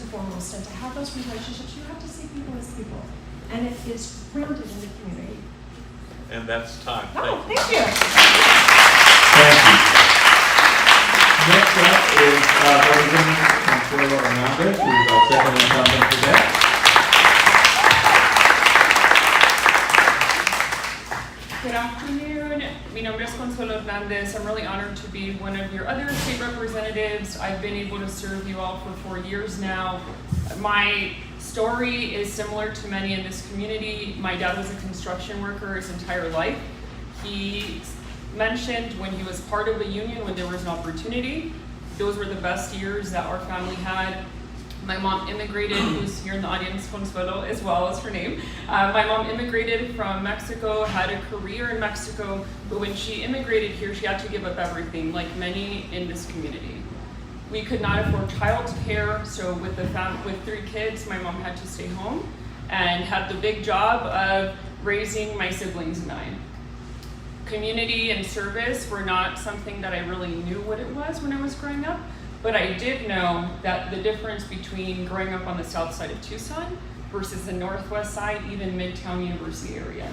foremost, and to have those relationships, you have to see people as people. And it is grounded in the community. And that's time. Oh, thank you. Thank you. Next up is Representative Consuelo Hernandez, who is our second incumbent today. Good afternoon. Mi nombre es Consuelo Hernandez. I'm really honored to be one of your other state representatives. I've been able to serve you all for 4 years now. My story is similar to many in this community. My dad was a construction worker his entire life. He mentioned when he was part of a union, when there was an opportunity, those were the best years that our family had. My mom immigrated, who's here in the audience, Consuelo, as well as her name. My mom immigrated from Mexico, had a career in Mexico, but when she immigrated here, she had to give up everything, like many in this community. We could not afford childcare, so with 3 kids, my mom had to stay home and had the big job of raising my siblings and I. Community and service were not something that I really knew what it was when I was growing up. But I did know that the difference between growing up on the south side of Tucson versus the northwest side, even Midtown University area.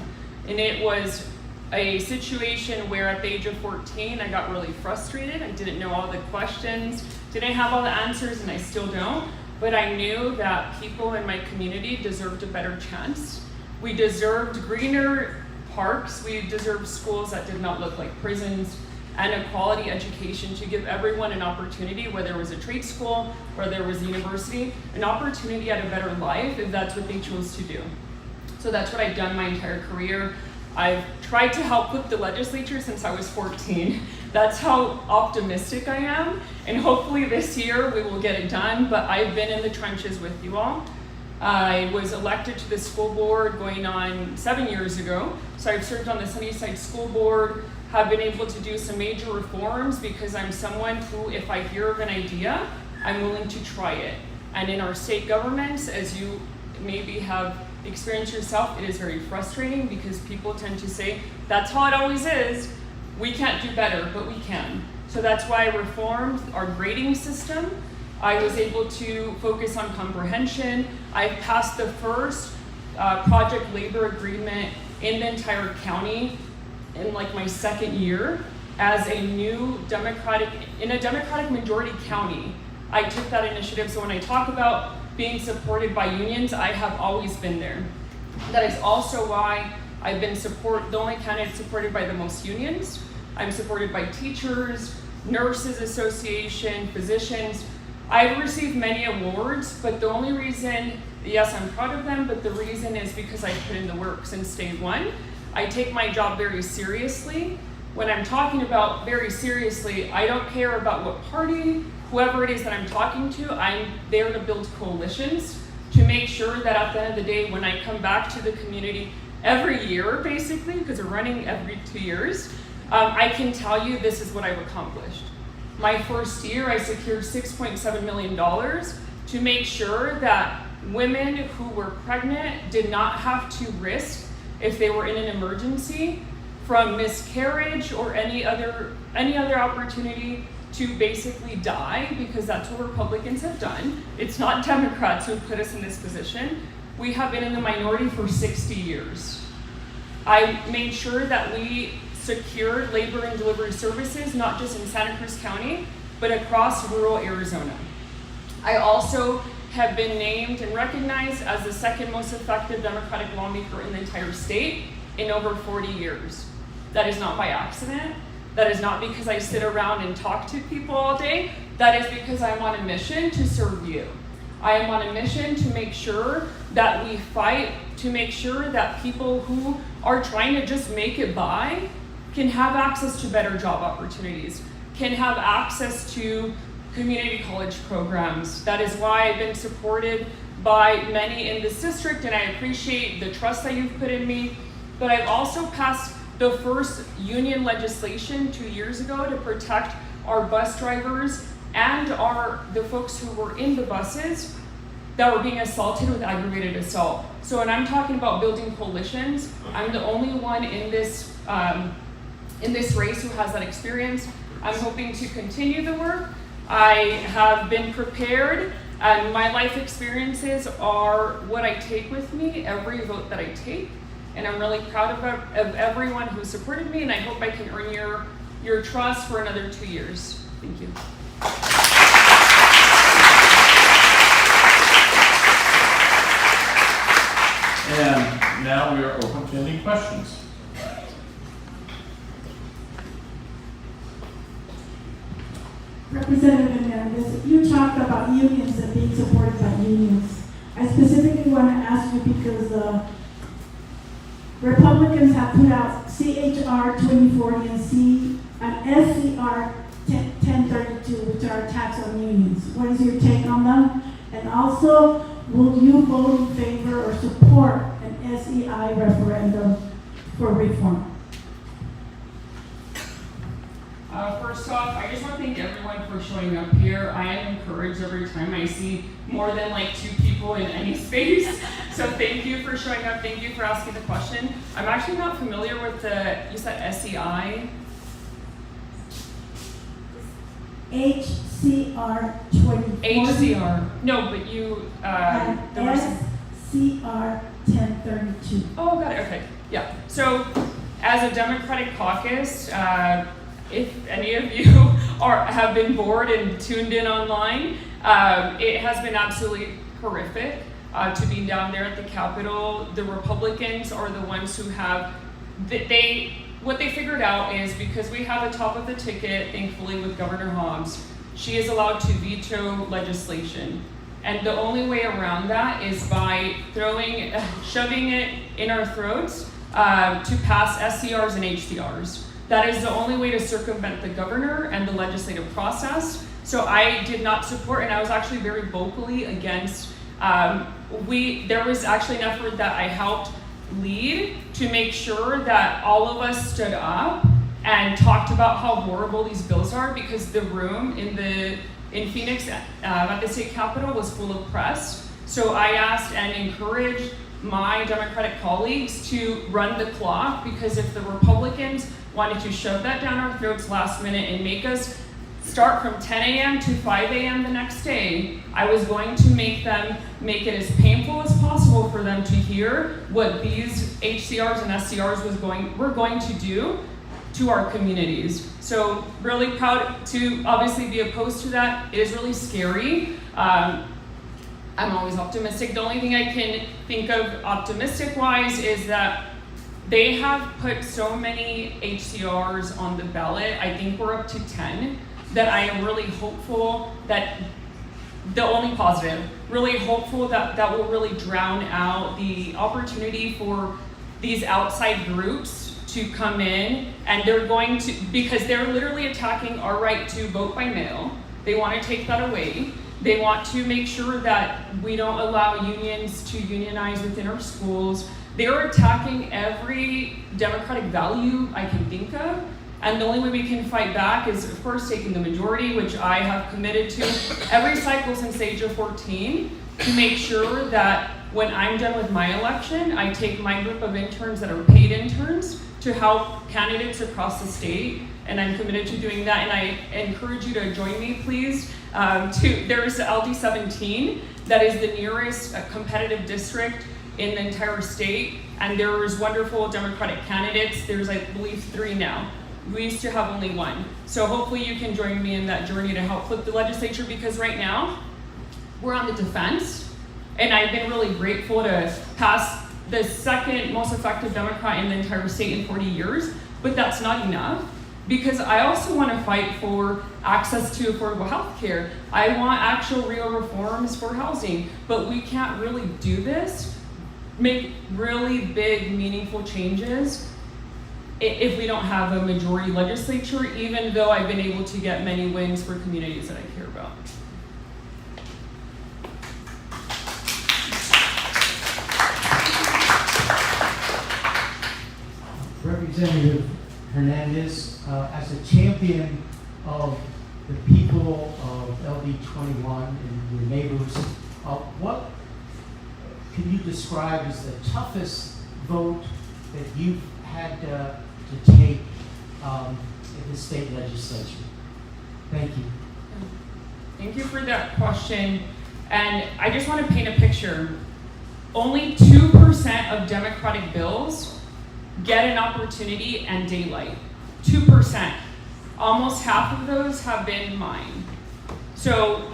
And it was a situation where at the age of 14, I got really frustrated. I didn't know all the questions, didn't have all the answers, and I still don't. But I knew that people in my community deserved a better chance. We deserved greener parks. We deserved schools that did not look like prisons, and a quality education to give everyone an opportunity, whether it was a trade school or there was a university, an opportunity at a better life if that's what they chose to do. So that's what I've done my entire career. I've tried to help with the legislature since I was 14. That's how optimistic I am, and hopefully this year we will get it done, but I've been in the trenches with you all. I was elected to the school board going on 7 years ago, so I've served on the Sunnyside School Board, have been able to do some major reforms because I'm someone who, if I hear of an idea, I'm willing to try it. And in our state governments, as you maybe have experienced yourself, it is very frustrating because people tend to say, that's how it always is. We can't do better, but we can. So that's why I reformed our grading system. I was able to focus on comprehension. I passed the first project labor agreement in the entire county in like my second year as a new Democratic majority county. I took that initiative, so when I talk about being supported by unions, I have always been there. That is also why I've been the only candidate supported by the most unions. I'm supported by teachers, nurses association, physicians. I've received many awards, but the only reason, yes, I'm proud of them, but the reason is because I put in the work since day one. I take my job very seriously. When I'm talking about very seriously, I don't care about what party, whoever it is that I'm talking to, I'm there to build coalitions to make sure that at the end of the day, when I come back to the community every year, basically, because we're running every 2 years, I can tell you this is what I've accomplished. My first year, I secured $6.7 million to make sure that women who were pregnant did not have to risk, if they were in an emergency, from miscarriage or any other opportunity to basically die, because that's what Republicans have done. It's not Democrats who put us in this position. We have been in the minority for 60 years. I made sure that we secured labor and delivery services, not just in Santa Cruz County, but across rural Arizona. I also have been named and recognized as the second most effective Democratic lawmaker in the entire state in over 40 years. That is not by accident. That is not because I sit around and talk to people all day. That is because I'm on a mission to serve you. I am on a mission to make sure that we fight, to make sure that people who are trying to just make it by can have access to better job opportunities, can have access to community college programs. That is why I've been supported by many in this district, and I appreciate the trust that you've put in me. But I've also passed the first union legislation 2 years ago to protect our bus drivers and the folks who were in the buses that were being assaulted with aggravated assault. So when I'm talking about building coalitions, I'm the only one in this race who has that experience. I'm hoping to continue the work. I have been prepared And my life experiences are what I take with me every vote that I take. And I'm really proud of everyone who supported me, and I hope I can earn your trust for another 2 years. Thank you. And now we are open to any questions. Representative Hernandez, you talked about unions and being supported by unions. I specifically want to ask you because Republicans have put out CHR 2040 and SCR 1032, which are attacks on unions. What is your take on them? And also, will you vote in favor or support an SEI referendum for reform? First off, I just want to thank everyone for showing up here. I am encouraged every time I see more than like 2 people in any space. So thank you for showing up. Thank you for asking the question. I'm actually not familiar with you said SEI? HCR 2040. HCR. No, but you, And there was SCR 1032. Oh, got it. Okay. Yeah. So, as a Democratic caucus, if any of you have been bored and tuned in online, it has been absolutely horrific to be down there at the Capitol. The Republicans are the ones who have what they figured out is because we have a top of the ticket, thankfully, with Governor Hobbs, she is allowed to veto legislation. And the only way around that is by shoving it in our throats to pass SCRs and HCRs. That is the only way to circumvent the governor and the legislative process. So I did not support, and I was actually very vocally against. There was actually an effort that I helped lead to make sure that all of us stood up and talked about how horrible these bills are, because the room in Phoenix at the state capitol was full of press. So I asked and encouraged my Democratic colleagues to run the clock, because if the Republicans wanted to shove that down our throats last minute and make us start from 10 a.m. to 5 a.m. the next day, I was going to make it as painful as possible for them to hear what these HCRs and SCRs were going to do to our communities. So really proud to obviously be opposed to that. It is really scary. I'm always optimistic. The only thing I can think of optimistic-wise is that they have put so many HCRs on the ballot. I think we're up to 10. That I am really hopeful that the only positive, really hopeful that will really drown out the opportunity for these outside groups to come in, and they're going to, because they're literally attacking our right to vote by mail. They want to take that away. They want to make sure that we don't allow unions to unionize within our schools. They're attacking every democratic value I can think of. And the only way we can fight back is, of course, taking the majority, which I have committed to every cycle since the age of 14, to make sure that when I'm done with my election, I take my group of interns that are paid interns to help candidates across the state. And I'm committed to doing that. And I encourage you to join me, please. There's LD 17, that is the nearest competitive district in the entire state. And there's wonderful Democratic candidates. There's, I believe, 3 now. We used to have only 1. So hopefully you can join me in that journey to help flip the legislature, because right now we're on the defense. And I've been really grateful to pass the second most effective Democrat in the entire state in 40 years, but that's not enough, because I also want to fight for access to affordable health care. I want actual real reforms for housing, but we can't really do this, make really big, meaningful changes if we don't have a majority legislature, even though I've been able to get many wins for communities that I care about. Representative Hernandez, as a champion of the people of LD 21 and your neighbors, what can you describe as the toughest vote that you've had to take in the state legislature? Thank you. Thank you for that question. And I just want to paint a picture. Only 2% of Democratic bills get an opportunity and daylight. 2%. Almost half of those have been mine. So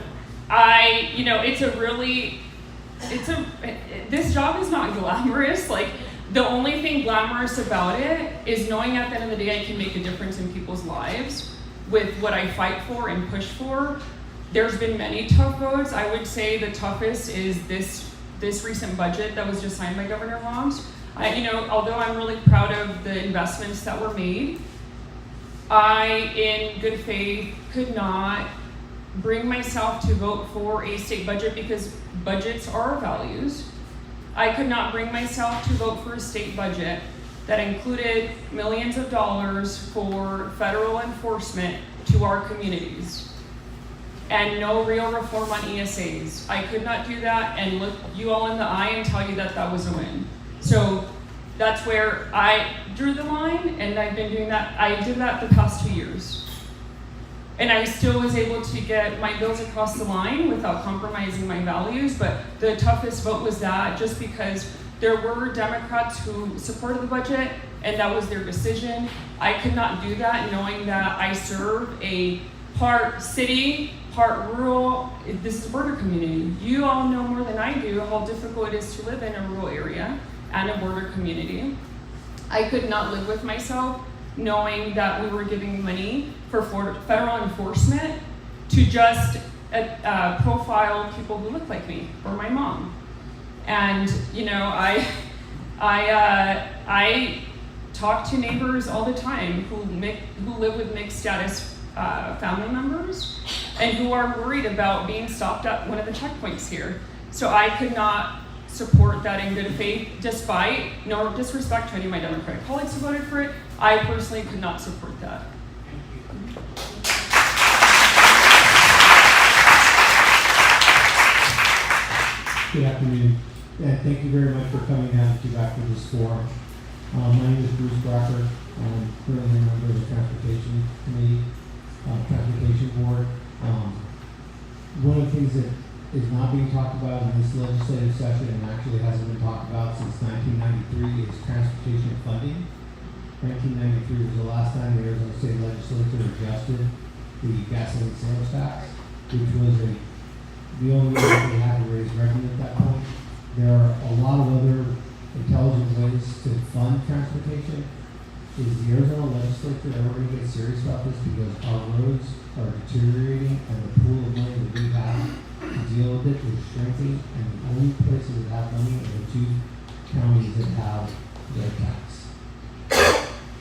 this job is not glamorous. Like, the only thing glamorous about it is knowing at the end of the day I can make a difference in people's lives with what I fight for and push for. There's been many tough votes. I would say the toughest is this recent budget that was just signed by Governor Hobbs. Although I'm really proud of the investments that were made, I, in good faith, could not bring myself to vote for a state budget because budgets are our values. I could not bring myself to vote for a state budget that included millions of dollars for federal enforcement to our communities and no real reform on ESAs. I could not do that and look you all in the eye and tell you that that was a win. So that's where I drew the line, and I've been doing that. I did that the past 2 years. And I still was able to get my bills across the line without compromising my values, but the toughest vote was that, just because there were Democrats who supported the budget, and that was their decision. I could not do that knowing that I serve a part city, part rural. This is a border community. You all know more than I do how difficult it is to live in a rural area and a border community. I could not live with myself knowing that we were giving money for federal enforcement to just profile people who look like me or my mom. And I talk to neighbors all the time who live with mixed status family members and who are worried about being stopped at one of the checkpoints here. So I could not support that in good faith, despite no disrespect to any of my Democratic colleagues who voted for it. I personally could not support that. Good afternoon, and thank you very much for coming down to back to this forum. My name is Bruce Brocker. I'm currently a member of the Transportation Committee, Transportation Board. One of the things that is not being talked about in this legislative session, and actually hasn't been talked about since 1993, is transportation funding. 1993 was the last time the Arizona State Legislature adjusted the gasoline sales tax, which was the only way that they had to raise revenue at that point. There are a lot of other intelligent ways to fund transportation. Is the Arizona Legislature ever going to get serious about this? Because our roads are deteriorating, and the pool of money that we have to deal with it is shrinking, and the only places that have money are the two counties that have their tax.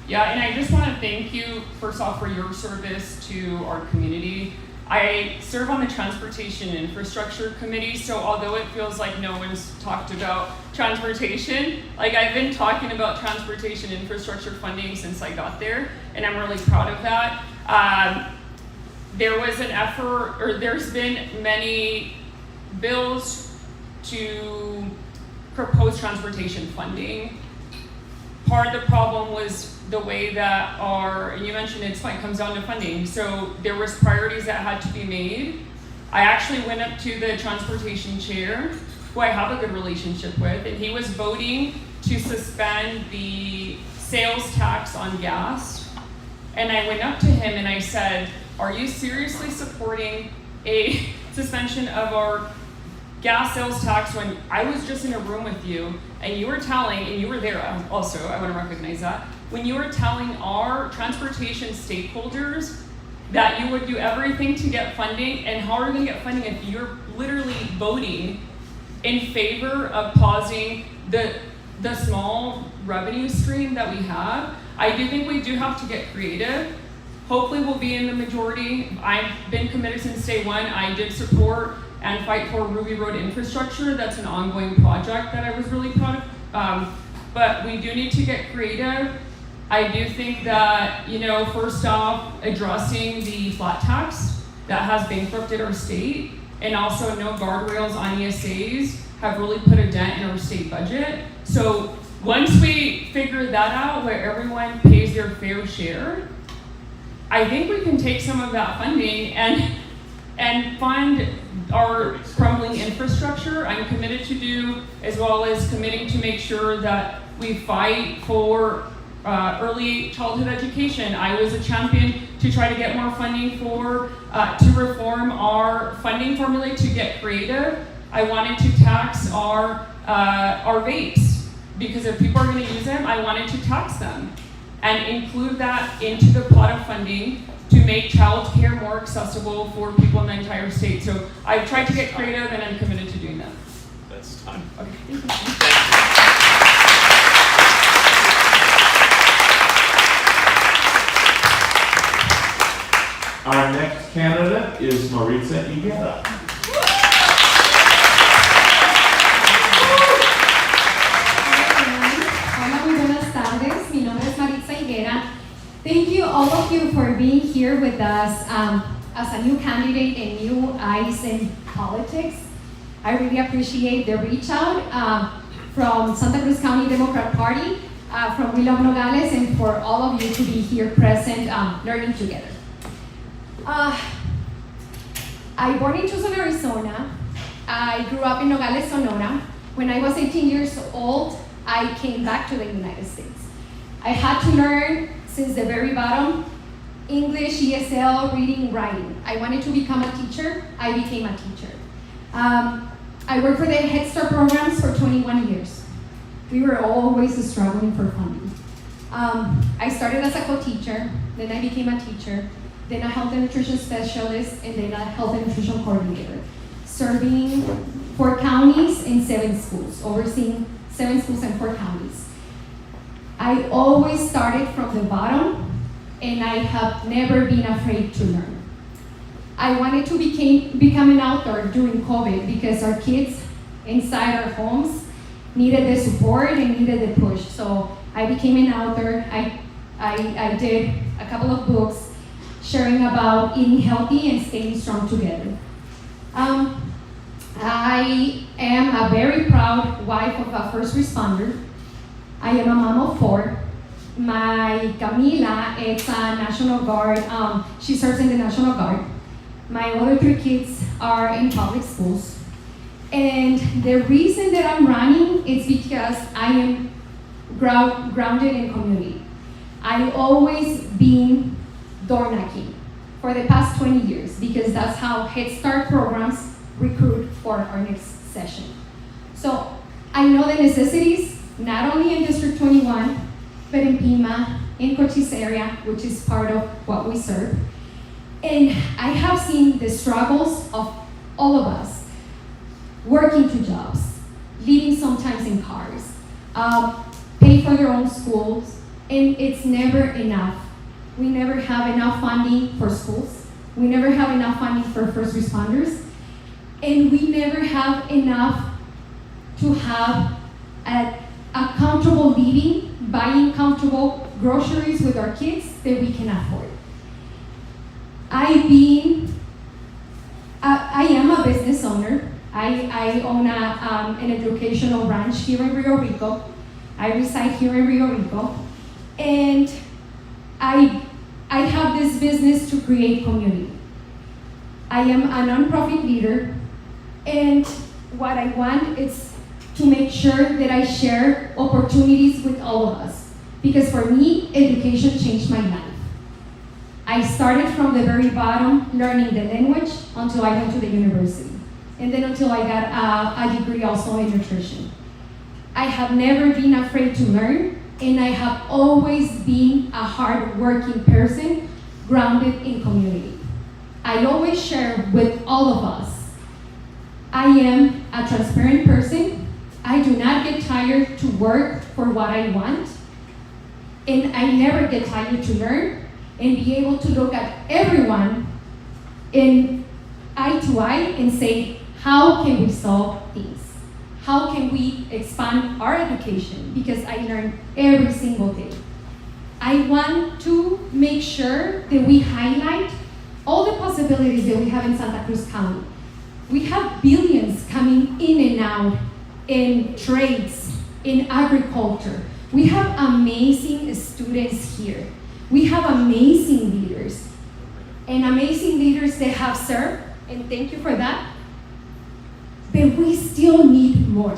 Yeah, and I just want to thank you, first off, for your service to our community. I serve on the Transportation Infrastructure Committee, so although it feels like no one's talked about transportation, like I've been talking about transportation infrastructure funding since I got there, and I'm really proud of that. There was an effort, or there's been many bills to propose transportation funding. Part of the problem was the way that and you mentioned it comes down to funding. So there was priorities that had to be made. I actually went up to the transportation chair, who I have a good relationship with, and he was voting to suspend the sales tax on gas. And I went up to him and I said, are you seriously supporting a suspension of our gas sales tax when I was just in a room with you and you were there also, I want to recognize that, when you were telling our transportation stakeholders that you would do everything to get funding, and how are we going to get funding if you're literally voting in favor of pausing the small revenue stream that we have? I do think we do have to get creative. Hopefully we'll be in the majority. I've been committed since day one. I did support and fight for Ruby Road infrastructure. That's an ongoing project that I was really proud of. But we do need to get creative. I do think that, first off, addressing the flat tax that has bankrupted our state, and also no guardrails on ESAs have really put a dent in our state budget. So once we figure that out, where everyone pays their fair share, I think we can take some of that funding and fund our crumbling infrastructure. I'm committed to do, as well as committing to make sure that we fight for early childhood education. I was a champion to try to get more funding to reform our funding formula to get creative. I wanted to tax our vapes, because if people are going to use them, I wanted to tax them and include that into the pot of funding to make childcare more accessible for people in the entire state. So I've tried to get creative, and I'm committed to doing that. That's time. Okay. Our next candidate is Maritza Higuera. Hola, muy buenas tardes. Mi nombre es Maritza Higuera. Thank you, all of you, for being here with us as a new candidate and new eyes in politics. I really appreciate the reach out from Santa Cruz County Democrat Party, from William Nogales, and for all of you to be here present, learning together. I born in Tucson, Arizona. I grew up in Nogales, Sonora. When I was 18 years old, I came back to the United States. I had to learn since the very bottom, English, ESL, reading, writing. I wanted to become a teacher. I became a teacher. I worked for the Head Start programs for 21 years. We were always struggling for funding. I started as a co-teacher, then I became a teacher, then a health and nutrition specialist, and then a health and nutrition coordinator, serving 4 counties and 7 schools, overseeing 7 schools and 4 counties. I always started from the bottom, and I have never been afraid to learn. I wanted to become an author during COVID because our kids inside our homes needed the support and needed the push. So I became an author. I did a couple of books sharing about eating healthy and staying strong together. I am a very proud wife of a first responder. I am a mom of 4. My Camila is a National Guard. She serves in the National Guard. My other 3 kids are in public schools. And the reason that I'm running is because I am grounded in community. I've always been door knocking for the past 20 years because that's how Head Start programs recruit for our next session. So I know the necessities, not only in District 21, but in Pima, in Cochise area, which is part of what we serve. And I have seen the struggles of all of us, working 2 jobs, living sometimes in cars, pay for their own schools, and it's never enough. We never have enough funding for schools. We never have enough funding for first responders. And we never have enough to have a comfortable living, buying comfortable groceries with our kids that we can afford. I am a business owner. I own an educational branch here in Rio Rico. I reside here in Rio Rico. And I have this business to create community. I am a nonprofit leader, and what I want is to make sure that I share opportunities with all of us. Because for me, education changed my life. I started from the very bottom, learning the language, until I went to the university. And then until I got a degree also in nutrition. I have never been afraid to learn, and I have always been a hard-working person, grounded in community. I always share with all of us. I am a transparent person. I do not get tired to work for what I want. And I never get tired to learn and be able to look at everyone in eye to eye and say, how can we solve things? How can we expand our education? Because I learn every single day. I want to make sure that we highlight all the possibilities that we have in Santa Cruz County. We have billions coming in and out in trades, in agriculture. We have amazing students here. We have amazing leaders. And amazing leaders that have served, and thank you for that, but we still need more.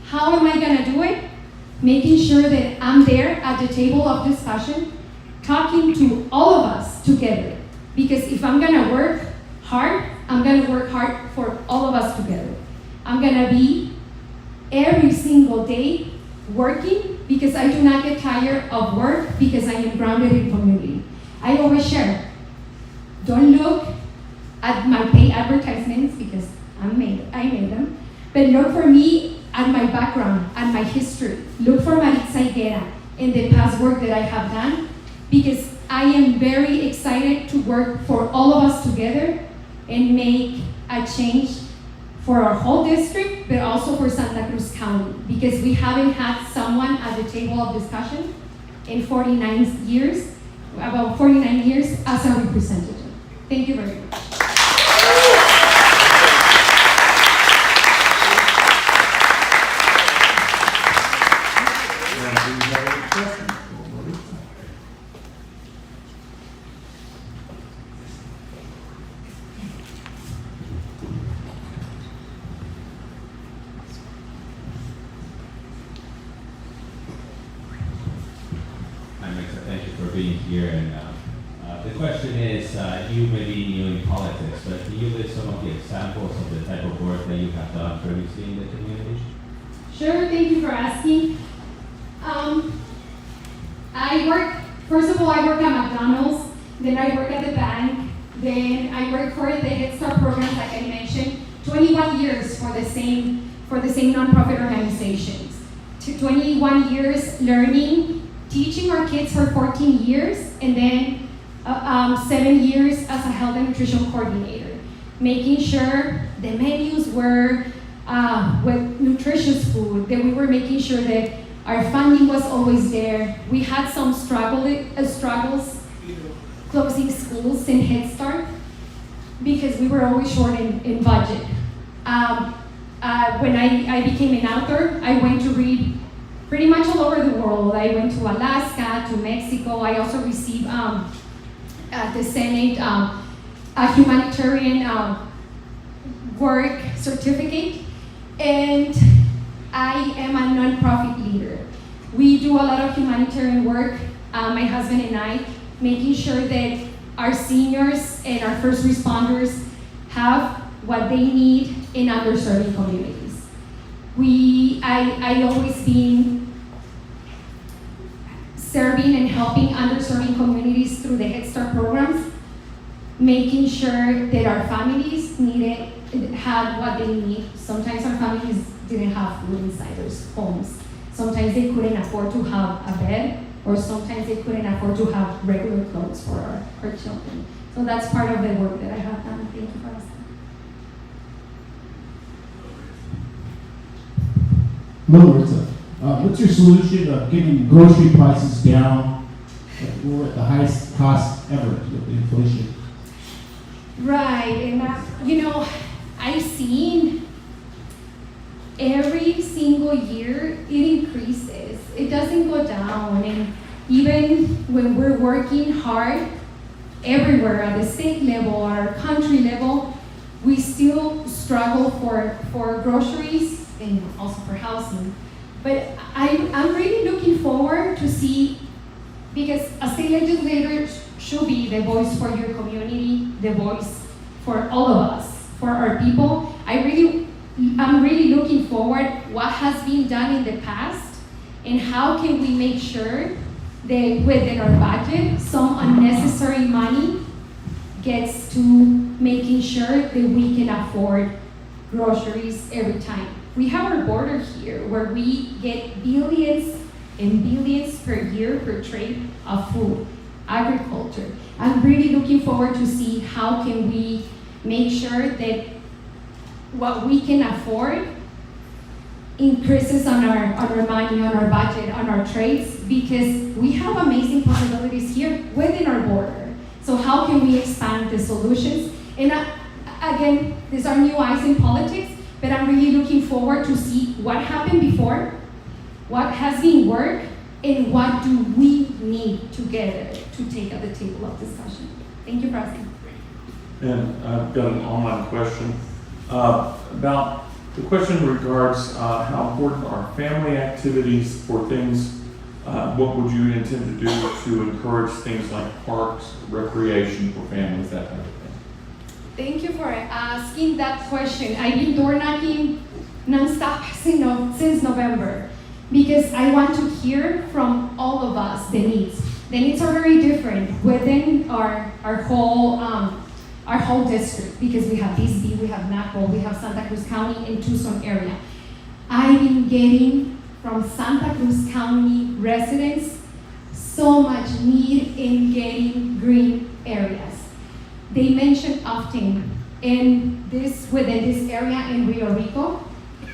How am I gonna do it? Making sure that I'm there at the table of discussion, talking to all of us together. Because if I'm gonna work hard, I'm gonna work hard for all of us together. I'm gonna be every single day working because I do not get tired of work because I am grounded in community. I always share. Don't look at my paid advertisements because I made them, but look for me at my background, at my history. Look for Maritza Higuera in the past work that I have done because I am very excited to work for all of us together and make a change for our whole district, but also for Santa Cruz County, because we haven't had someone at the table of discussion in 49 years, about 49 years as a representative. Thank you very much. And do you have any questions for Maritza? Hi, Maritza, thank you for being here. And the question is, you may be new in politics, but can you list some of the examples of the type of work that you have done previously in the community? Sure, thank you for asking. First of all, I work at McDonald's, then I work at the bank, then I work for the Head Start program, like I mentioned, 21 years for the same nonprofit organizations. 21 years learning, teaching our kids for 14 years, and then 7 years as a health and nutrition coordinator, making sure the menus were with nutritious food, that we were making sure that our funding was always there. We had some struggles closing schools in Head Start because we were always short in budget. When I became an author, I went to read pretty much all over the world. I went to Alaska, to Mexico. I also received at the Senate a humanitarian work certificate, and I am a nonprofit leader. We do a lot of humanitarian work, my husband and I, making sure that our seniors and our first responders have what they need in underserved communities. I always been serving and helping underserved communities through the Head Start programs, making sure that our families had what they need. Sometimes our families didn't have food inside their homes. Sometimes they couldn't afford to have a bed, or sometimes they couldn't afford to have regular clothes for our children. So that's part of the work that I have done. Thank you for asking. Hello, Maritza. What's your solution of getting grocery prices down? We're at the highest cost ever with the inflation. Right, and I've seen every single year it increases. It doesn't go down, and even when we're working hard everywhere at the state level or our country level, we still struggle for groceries and also for housing. But I'm really looking forward to see, because a state legislator should be the voice for your community, the voice for all of us, for our people. I'm really looking forward what has been done in the past and how can we make sure that within our budget, some unnecessary money gets to making sure that we can afford groceries every time. We have our border here where we get billions and billions per year per trade of food, agriculture. I'm really looking forward to see how can we make sure that what we can afford increases on our money, on our budget, on our trades, because we have amazing possibilities here within our border. So how can we expand the solutions? And again, these are new eyes in politics, but I'm really looking forward to see what happened before, what has been worked, and what do we need together to take at the table of discussion. Thank you for asking. And I've got an online question about The question regards how important are family activities for things, what would you intend to do to encourage things like parks, recreation for families, that type of thing? Thank you for asking that question. I've been door knocking nonstop since November because I want to hear from all of us the needs. The needs are very different within our whole district because we have Bisbee, we have Naco, we have Santa Cruz County and Tucson area. I've been getting from Santa Cruz County residents so much need in getting green areas. They mention often within this area in Rio Rico,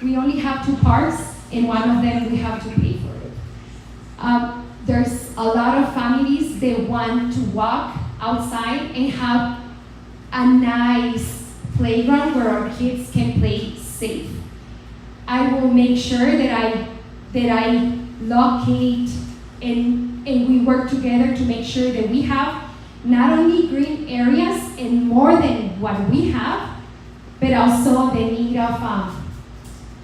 we only have 2 parks, and one of them we have to pay for it. There's a lot of families that want to walk outside and have a nice playground where our kids can play safe. I will make sure that I locate and we work together to make sure that we have not only green areas and more than what we have, but also the need of,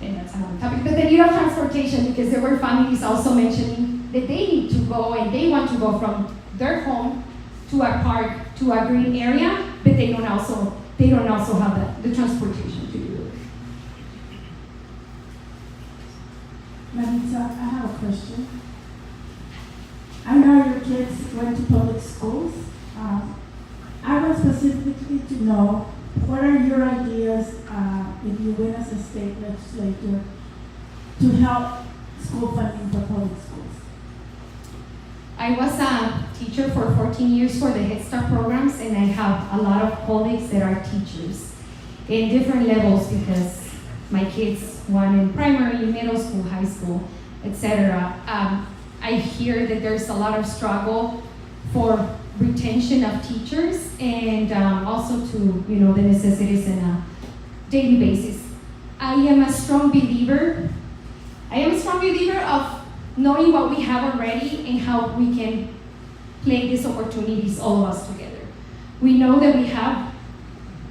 and that's another topic, but the need of transportation, because there were families also mentioning that they need to go and they want to go from their home to a park, to a green area, but they don't also have the transportation to do it. Maritza, I have a question. I know your kids went to public schools. I want specifically to know what are your ideas if you win as a state legislator to help school funding for public schools? I was a teacher for 14 years for the Head Start programs, and I have a lot of colleagues that are teachers in different levels because my kids, one in primary, middle school, high school, etc. I hear that there's a lot of struggle for retention of teachers and also to the necessities on a daily basis. I am a strong believer of knowing what we have already and how we can play these opportunities, all of us together. We know that we have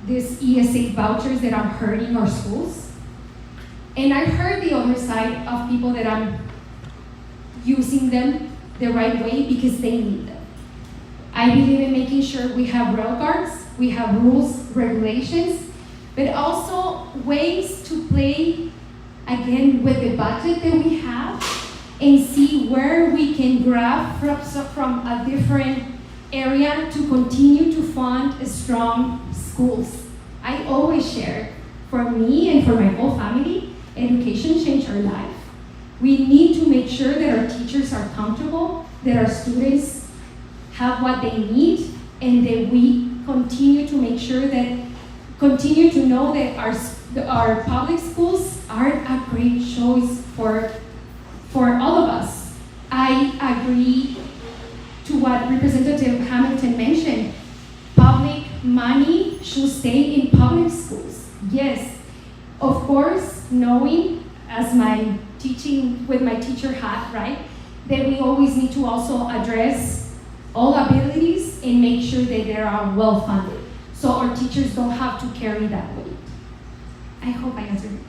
these ESA vouchers that are hurting our schools. And I heard the other side of people that are using them the right way because they need them. I believe in making sure we have rail guards, we have rules, regulations, but also ways to play again with the budget that we have and see where we can grab from a different area to continue to fund strong schools. I always share, for me and for my whole family, education changed our life. We need to make sure that our teachers are comfortable, that our students have what they need, and that we continue to make sure continue to know that our public schools are a great choice for all of us. I agree to what Representative Hamilton mentioned. Public money should stay in public schools. Yes, of course, knowing as my teaching with my teacher hat, right, that we always need to also address all abilities and make sure that they are well funded. So our teachers don't have to carry that weight. I hope I answered your question.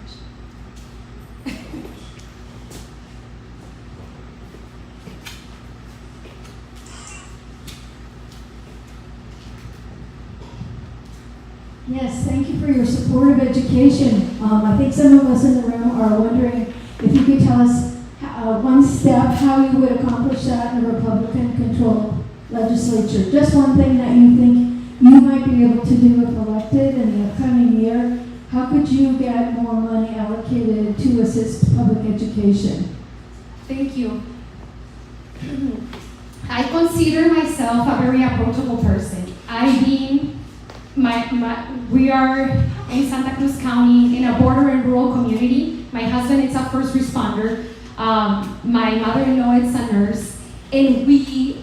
Yes, thank you for your support of education. I think some of us in the room are wondering if you could tell us one step how you would accomplish that in a Republican-controlled legislature. Just one thing that you think you might be able to do if elected in the upcoming year. How could you get more money allocated to assist public education? Thank you. I consider myself a very approachable person. We are in Santa Cruz County in a border and rural community. My husband is a first responder. My mother-in-law is a nurse. And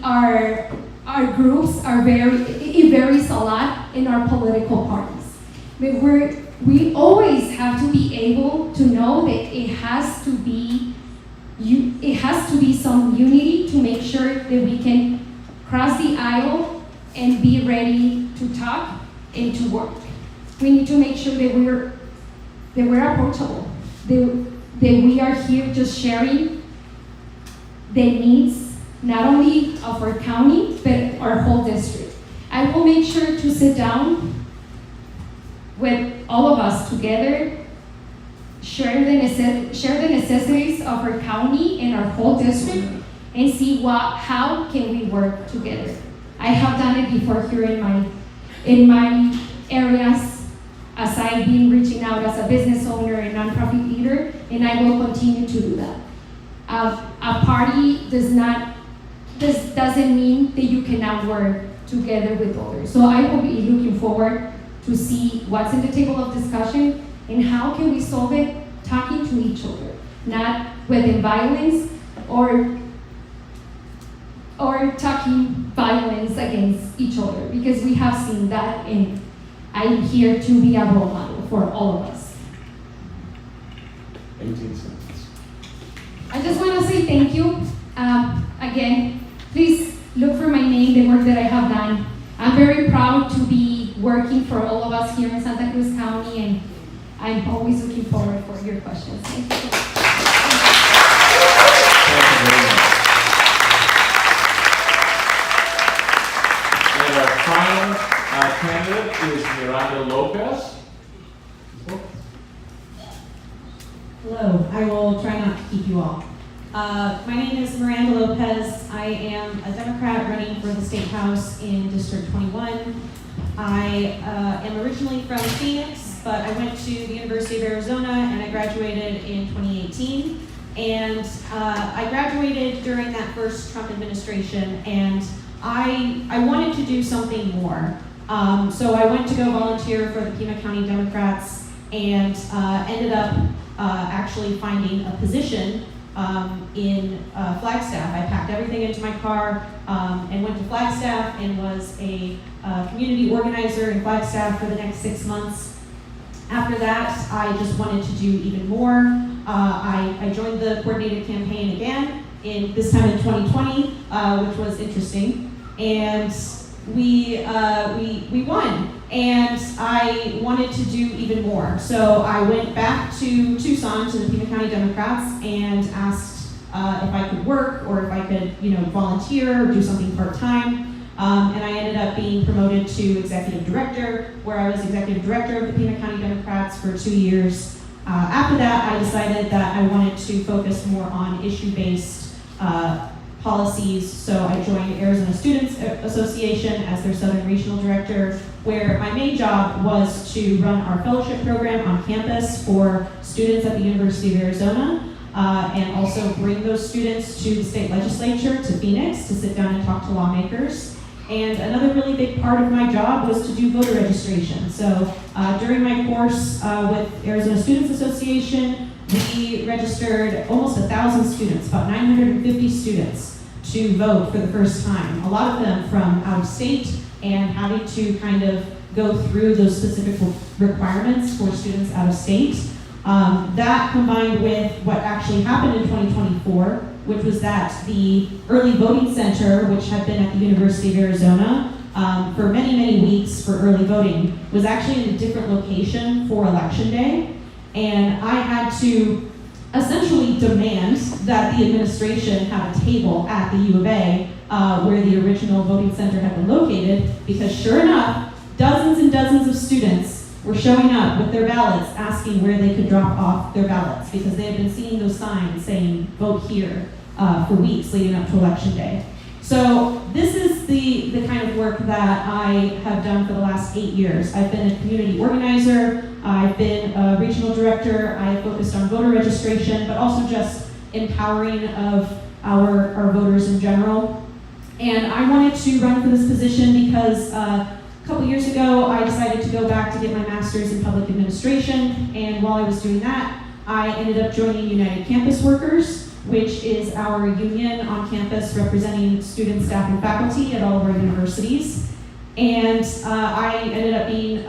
our groups it varies a lot in our political parties. But we always have to be able to know that it has to be some unity to make sure that we can cross the aisle and be ready to talk and to work. We need to make sure that we're approachable, that we are here just sharing the needs, not only of our county, but our whole district. I will make sure to sit down with all of us together, share the necessities of our county and our whole district, and see how can we work together. I have done it before here in my areas, as I've been reaching out as a business owner and nonprofit leader, and I will continue to do that. A party doesn't mean that you cannot work together with others. So I will be looking forward to see what's in the table of discussion and how can we solve it talking to each other, not with violence or talking violence against each other, because we have seen that, and I'm here to be a role model for all of us. 18 seconds. I just want to say thank you. Again, please look for my name, the work that I have done. I'm very proud to be working for all of us here in Santa Cruz County, and I'm always looking forward for your questions. Thank you so much. Thank you very much. And our final candidate is Miranda Lopez. Hello, I will try not to keep you all. My name is Miranda Lopez. I am a Democrat running for the State House in District 21. I am originally from Phoenix, but I went to the University of Arizona and I graduated in 2018. And I graduated during that first Trump administration, and I wanted to do something more. So I went to go volunteer for the Pima County Democrats and ended up actually finding a position in Flagstaff. I packed everything into my car and went to Flagstaff and was a community organizer in Flagstaff for the next 6 months. After that, I just wanted to do even more. I joined the coordinated campaign again, this time in 2020, which was interesting. And we won. And I wanted to do even more. So I went back to Tucson to the Pima County Democrats and asked if I could work or if I could, volunteer or do something part-time. And I ended up being promoted to executive director, where I was executive director of the Pima County Democrats for 2 years. After that, I decided that I wanted to focus more on issue-based policies, so I joined Arizona Students Association as their Southern Regional Director, where my main job was to run our fellowship program on campus for students at the University of Arizona, and also bring those students to the state legislature, to Phoenix, to sit down and talk to lawmakers. And another really big part of my job was to do voter registration. So during my course with Arizona Students Association, we registered almost 1,000 students, about 950 students, to vote for the first time. A lot of them from out of state, and having to kind of go through those specific requirements for students out of state. That combined with what actually happened in 2024, which was that the early voting center, which had been at the University of Arizona for many, many weeks for early voting, was actually in a different location for Election Day. And I had to essentially demand that the administration have a table at the U of A where the original voting center had been located, because sure enough, dozens and dozens of students were showing up with their ballots asking where they could drop off their ballots, because they had been seeing those signs saying vote here for weeks leading up to Election Day. So this is the kind of work that I have done for the last 8 years. I've been a community organizer, I've been a regional director, I focused on voter registration, but also just empowering of our voters in general. And I wanted to run for this position because a couple years ago, I decided to go back to get my master's in public administration, and while I was doing that, I ended up joining United Campus Workers, which is our union on campus representing students, staff, and faculty at all of our universities. And I ended up being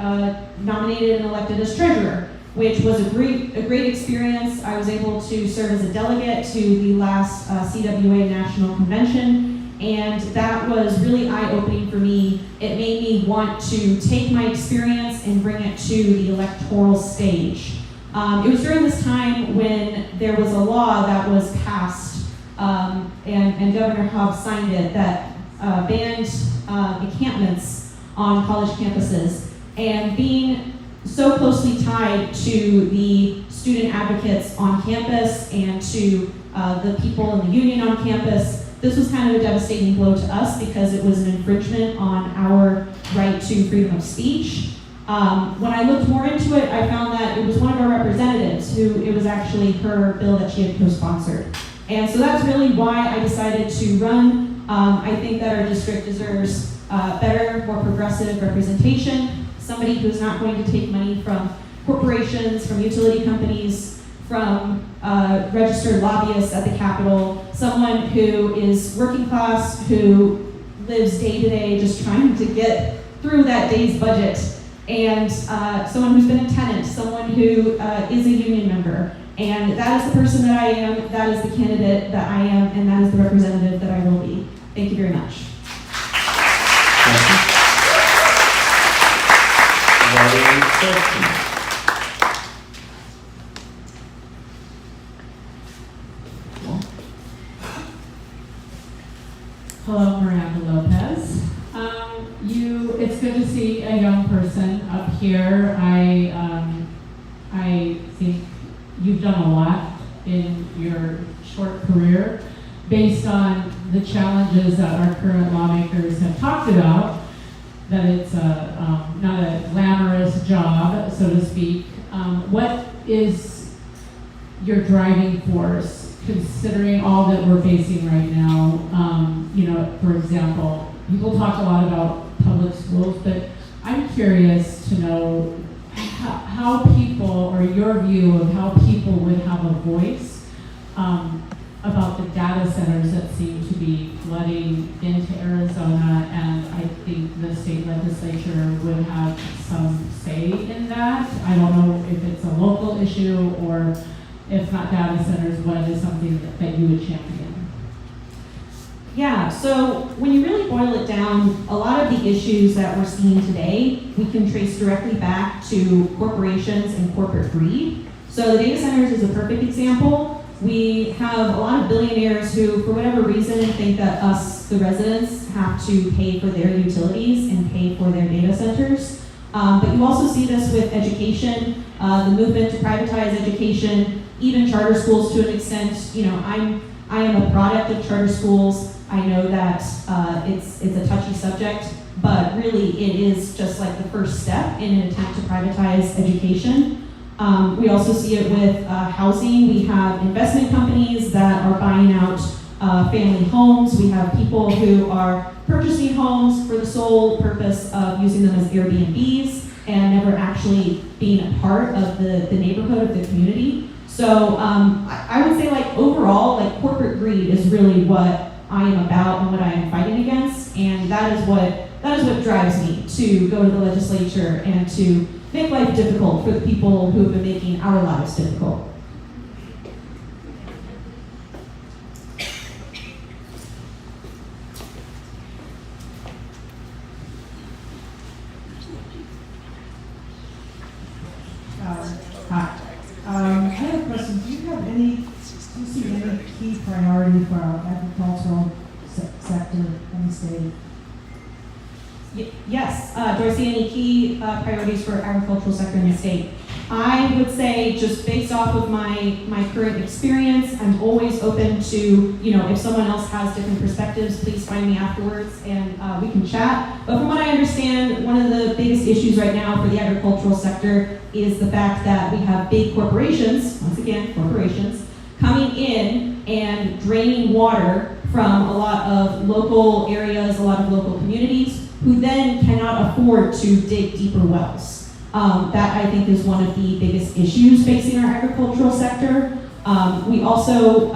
nominated and elected as treasurer, which was a great experience. I was able to serve as a delegate to the last CWA National Convention, and that was really eye-opening for me. It made me want to take my experience and bring it to the electoral stage. It was during this time when there was a law that was passed, and Governor Hobbs signed it, that banned encampments on college campuses. And being so closely tied to the student advocates on campus and to the people in the union on campus, this was kind of a devastating blow to us because it was an infringement on our right to freedom of speech. When I looked more into it, I found that it was one of our representatives who, it was actually her bill that she had co-sponsored. And so that's really why I decided to run. I think that our district deserves better, more progressive representation, somebody who's not going to take money from corporations, from utility companies, from registered lobbyists at the Capitol, someone who is working class, who lives day to day just trying to get through that day's budget, and someone who's been a tenant, someone who is a union member. And that is the person that I am, that is the candidate that I am, and that is the representative that I will be. Thank you very much. Thank you. Are there any questions? Hello, Miranda Lopez. It's good to see a young person up here. I think you've done a lot in your short career based on the challenges that our current lawmakers have talked about, that it's not a glamorous job, so to speak. What is your driving force, considering all that we're facing right now? For example, people talk a lot about public schools, but I'm curious to know how people, or your view of how people would have a voice about the data centers that seem to be flooding into Arizona, and I think the state legislature would have some say in that. I don't know if it's a local issue, or if not data centers, what is something that you would champion? Yeah, so when you really boil it down, a lot of the issues that we're seeing today, we can trace directly back to corporations and corporate greed. So the data centers is a perfect example. We have a lot of billionaires who, for whatever reason, think that us, the residents, have to pay for their utilities and pay for their data centers. But you also see this with education, the movement to privatize education, even charter schools to an extent. I am a product of charter schools. I know that it's a touchy subject, but really it is just like the first step in an attempt to privatize education. We also see it with housing. We have investment companies that are buying out family homes. We have people who are purchasing homes for the sole purpose of using them as Airbnbs and never actually being a part of the neighborhood, of the community. So I would say, overall, corporate greed is really what I am about and what I am fighting against, and that is what drives me to go to the legislature and to make life difficult for the people who have been making our lives difficult. Hi. I have a question. Do you see any key priority for our agricultural sector in the state? Yes, do I see any key priorities for agricultural sector in the state? I would say, just based off of my current experience, I'm always open to, if someone else has different perspectives, please find me afterwards and we can chat. But from what I understand, one of the biggest issues right now for the agricultural sector is the fact that we have big corporations, once again, corporations, coming in and draining water from a lot of local areas, a lot of local communities, who then cannot afford to dig deeper wells. That, I think, is one of the biggest issues facing our agricultural sector. We also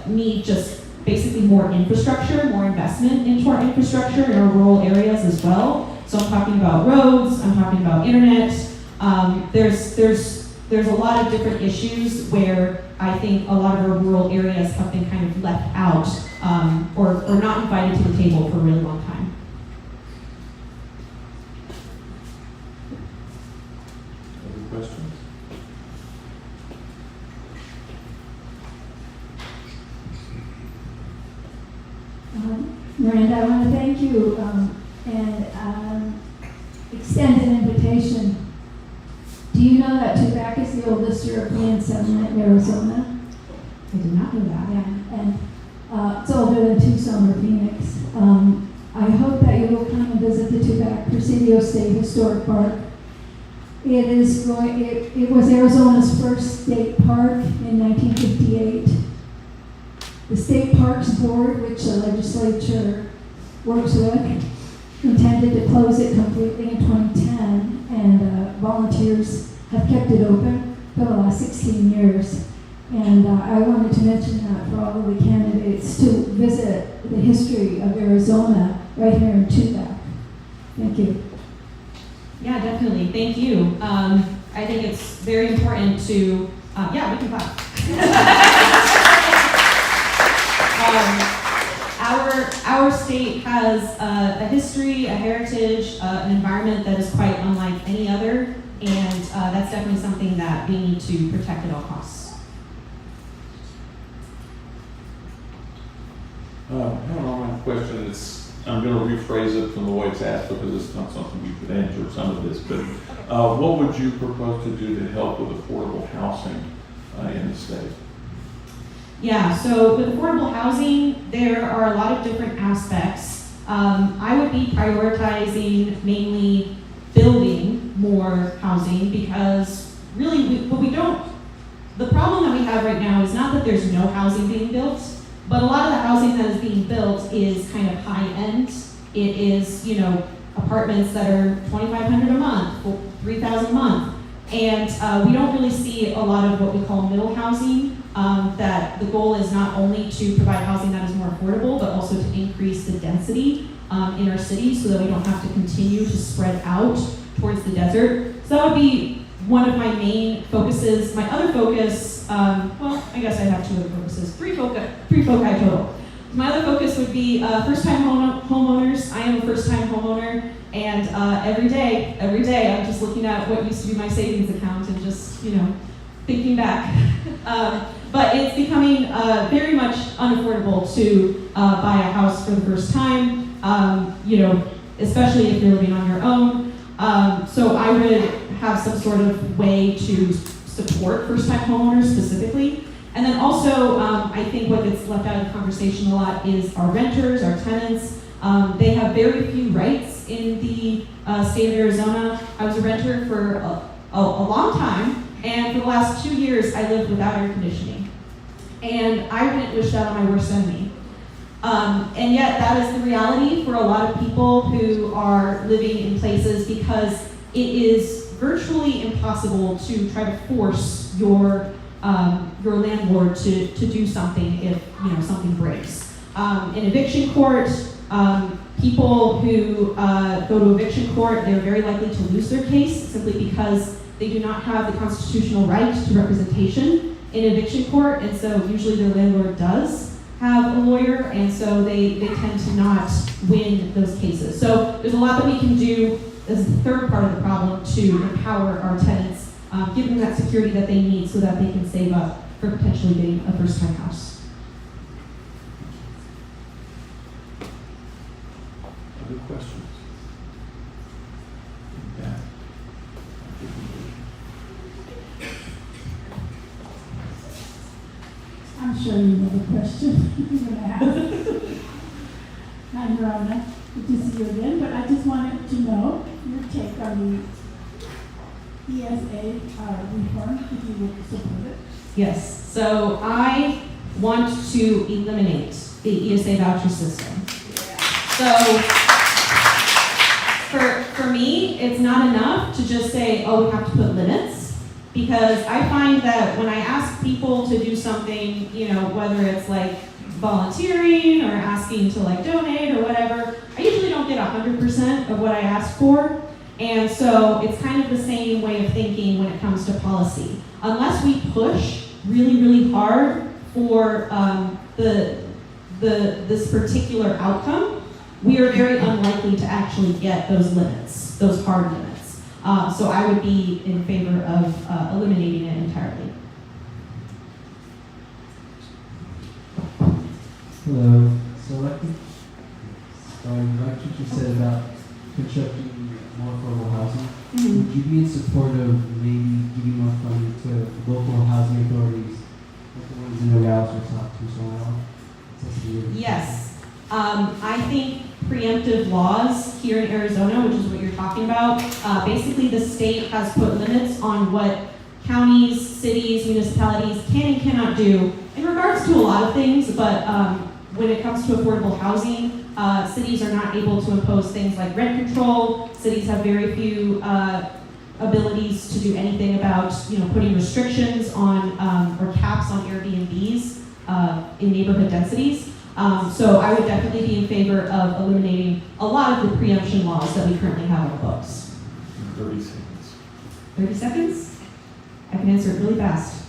need just basically more infrastructure, more investment into our infrastructure in our rural areas as well. So I'm talking about roads, I'm talking about internet. There's a lot of different issues where I think a lot of our rural areas have been kind of left out or not invited to the table for a really long time. Questions? Miranda, I want to thank you and extend an invitation. Do you know that Tubac is the oldest European settlement in Arizona? I did not know that. Yeah, and it's older than Tucson or Phoenix. I hope that you will come and visit the Tubac Presidio State Historic Park. It was Arizona's first state park in 1958. The State Parks Board, which the legislature works with, intended to close it completely in 2010, and volunteers have kept it open for the last 16 years. And I wanted to mention that for all of the candidates to visit the history of Arizona right here in Tubac. Thank you. Yeah, definitely. Thank you. I think it's very important to, yeah, we can clap. Our state has a history, a heritage, an environment that is quite unlike any other, and that's definitely something that we need to protect at all costs. I have an online question. I'm going to rephrase it from the way it's asked because it's not something you could answer some of this, but what would you propose to do to help with affordable housing in the state? Yeah, so with affordable housing, there are a lot of different aspects. I would be prioritizing mainly building more housing because really the problem that we have right now is not that there's no housing being built, but a lot of the housing that is being built is kind of high end. It is, apartments that are $2,500 a month, $3,000 a month. And we don't really see a lot of what we call middle housing, that the goal is not only to provide housing that is more affordable, but also to increase the density in our cities so that we don't have to continue to spread out towards the desert. So that would be one of my main focuses. My other focus, I guess I have two other focuses, three foci total. My other focus would be first-time homeowners. I am a first-time homeowner, and every day, I'm just looking at what used to be my savings account and just, thinking back. But it's becoming very much unaffordable to buy a house for the first time, especially if you're living on your own. So I would have some sort of way to support first-time homeowners specifically. And then also, I think what gets left out of the conversation a lot is our renters, our tenants. They have very few rights in the state of Arizona. I was a renter for a long time, and for the last 2 years, I lived without air conditioning. And I wouldn't wish that on my worst enemy. And yet, that is the reality for a lot of people who are living in places because it is virtually impossible to try to force your landlord to do something if something breaks. In eviction court, people who go to eviction court, they're very likely to lose their case simply because they do not have the constitutional right to representation in eviction court, and so usually their landlord does have a lawyer, and so they tend to not win those cases. So there's a lot that we can do as the third part of the problem to empower our tenants, give them that security that they need so that they can save up for potentially getting a first-time house. Other questions? Yeah. I'm sure you know the question you're going to ask. Hi, Miranda. Good to see you again, but I just wanted to know your take on the ESA reform, if you would support it. Yes, so I want to eliminate the ESA voucher system. So for me, it's not enough to just say, oh, we have to put limits, because I find that when I ask people to do something, whether it's like volunteering or asking to donate or whatever, I usually don't get 100% of what I ask for. And so it's kind of the same way of thinking when it comes to policy. Unless we push really, really hard for this particular outcome, we are very unlikely to actually get those limits, those hard limits. So I would be in favor of eliminating it entirely. Hello. So I think you said about constructing more affordable housing. Mhm. Would you be in support of maybe giving more funding to local housing authorities, like the ones in Nogales or South Tucson? Yes. I think preemptive laws here in Arizona, which is what you're talking about, basically the state has put limits on what counties, cities, municipalities can and cannot do in regards to a lot of things, but when it comes to affordable housing, cities are not able to impose things like rent control. Cities have very few abilities to do anything about, putting restrictions on or caps on Airbnbs in neighborhood densities. So I would definitely be in favor of eliminating a lot of the preemption laws that we currently have on the books. 30 seconds. 30 seconds? I can answer it really fast.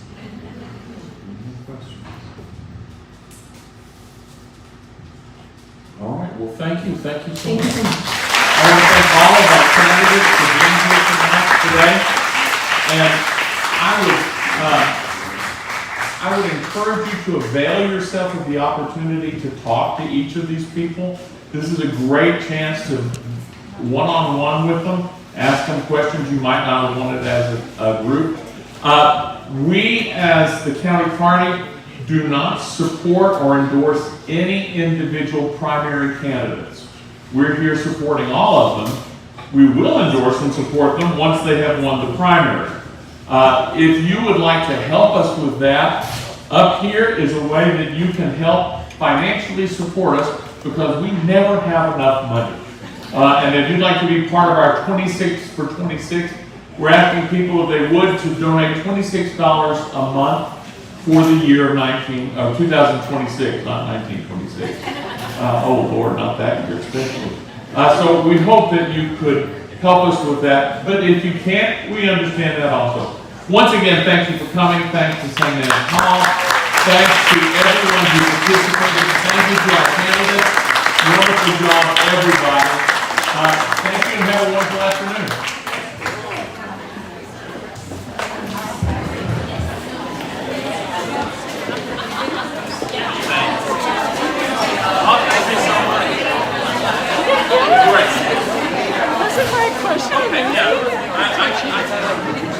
All right, well, thank you so Thank you much. so much. I want to thank all of our candidates for being here tonight today. And I would encourage you to avail yourself of the opportunity to talk to each of these people. This is a great chance to one-on-one with them, ask them questions you might not have wanted as a group. We, as the county party, do not support or endorse any individual primary candidates. We're here supporting all of them. We will endorse and support them once they have won the primary. If you would like to help us with that, up here is a way that you can help financially support us because we never have enough money. And if you'd like to be part of our 26 for 26, we're asking people if they would to donate $26 a month for the year of 2026, not 1926. Oh Lord, not that year especially. So we hope that you could help us with that. But if you can't, we understand that also. Once again, thank you for coming. Thanks to St. Anne's Hall. Thanks to everyone who participated. Thank you to our candidates. Wonderful job, everybody. Thank you and have a wonderful afternoon.